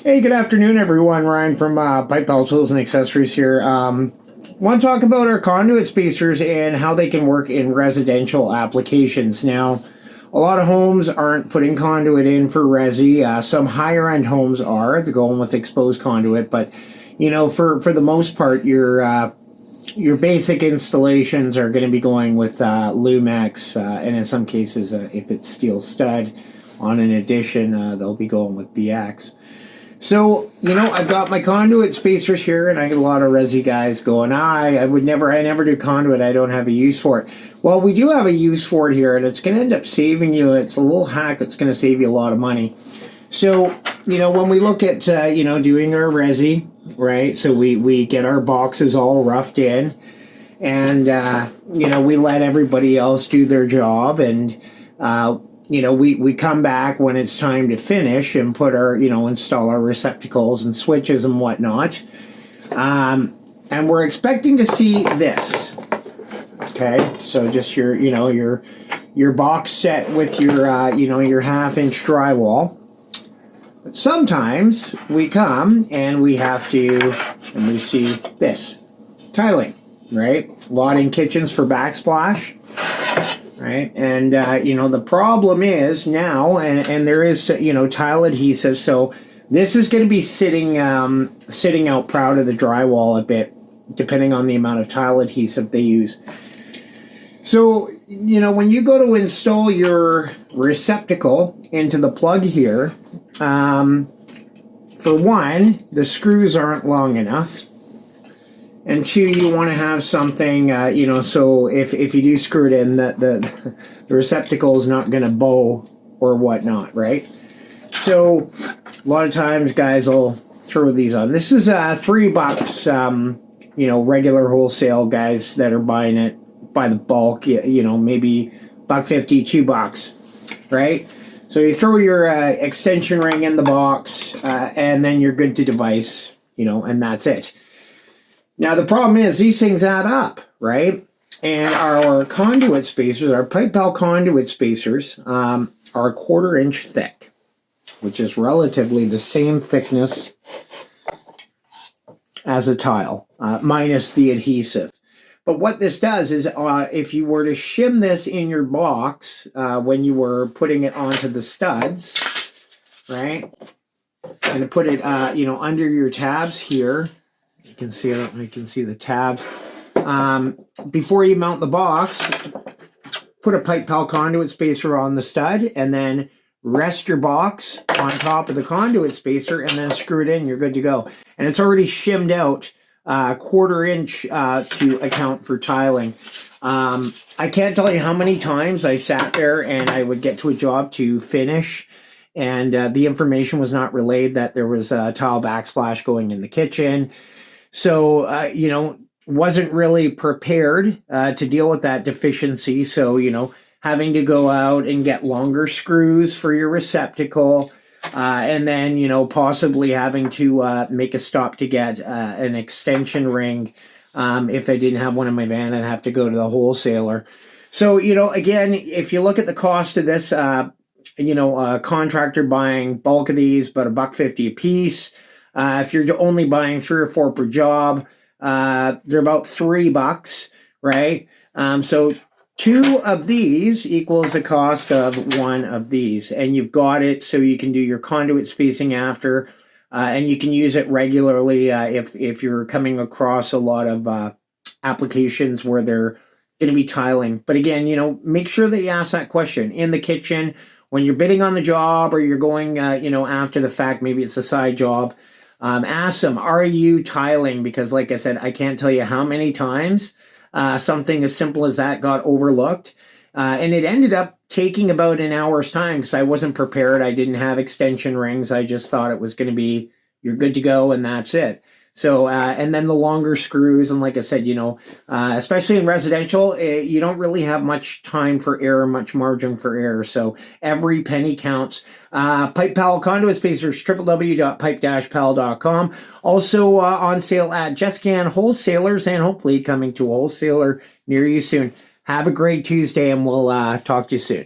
Hey, good afternoon, everyone. Ryan from Pipe Bell Tools and Accessories here. Want to talk about our conduit spacers and how they can work in residential applications. Now, a lot of homes aren't putting conduit in for resi. Some higher end homes are. They're going with exposed conduit, but you know, for the most part, your basic installations are going to be going with Lumex, and in some cases, if it's steel stud on an addition, they'll be going with BX. So, you know, I've got my conduit spacers here, and I get a lot of resi guys going, I never do conduit, I don't have a use for it. Well, we do have a use for it here, and it's going to end up saving you, it's a little hack that's going to save you a lot of money. So, you know, when we look at, you know, doing our resi, right, so we get our boxes all roughed in, and, you know, we let everybody else do their job, and, you know, we come back when it's time to finish and put our, you know, install our receptacles and switches and whatnot. And we're expecting to see this. Okay, so just your, you know, your box set with your, you know, your 1/2-inch drywall. But sometimes we come and we have to, and we see this, tiling, right? A lot in kitchens for backsplash. Right, and you know, the problem is now, and there is, you know, tile adhesive, so this is going to be sitting out proud of the drywall a bit, depending on the amount of tile adhesive they use. So, you know, when you go to install your receptacle into the plug here, for one, the screws aren't long enough. And two, you want to have something, you know, so if you do screw it in, the receptacle is not going to bow or whatnot, right? So a lot of times guys will throw these on. This is $3, you know, regular wholesale guys that are buying it by the bulk, you know, maybe $1.50, $2, right? So you throw your extension ring in the box, and then you're good to device, you know, and that's it. Now, the problem is these things add up, right? And our conduit spacers, our pipe bell conduit spacers, are 1/4 inch thick, which is relatively the same thickness as a tile, minus the adhesive. But what this does is if you were to shim this in your box when you were putting it onto the studs, right? And to put it, you know, under your tabs here, you can see it. I can see the tabs. Before you mount the box, put a pipe bell conduit spacer on the stud, and then rest your box on top of the conduit spacer, and then screw it in. You're good to go. And it's already shimmed out 1/4 inch to account for tiling. I can't tell you how many times I sat there and I would get to a job to finish, and the information was not relayed that there was a tile backsplash going in the kitchen. So, you know, wasn't really prepared to deal with that deficiency. So, you know, having to go out and get longer screws for your receptacle, and then, you know, possibly having to make a stop to get an extension ring. If I didn't have one in my van, I'd have to go to the wholesaler. So, you know, again, if you look at the cost of this, you know, a contractor buying bulk of these, about $1.50 a piece. If you're only buying 3 or 4 per job, they're about $3, right? So 2 of these equals the cost of 1 of these, and you've got it so you can do your conduit spacing after, and you can use it regularly if you're coming across a lot of applications where they're going to be tiling. But again, you know, make sure that you ask that question in the kitchen when you're bidding on the job, or you're going, you know, after the fact, maybe it's a side job. Ask them, are you tiling? Because like I said, I can't tell you how many times something as simple as that got overlooked. And it ended up taking about an hour's time because I wasn't prepared. I didn't have extension rings. I just thought it was going to be, you're good to go, and that's it. So, and then the longer screws, and like I said, you know, especially in residential, you don't really have much time for error, much margin for error. So every penny counts. Pipe Pal Conduit Spacers, www.pipe-pal.com. Also on sale at Jescan Wholesalers, and hopefully coming to a wholesaler near you soon. Have a great Tuesday, and we'll talk to you soon.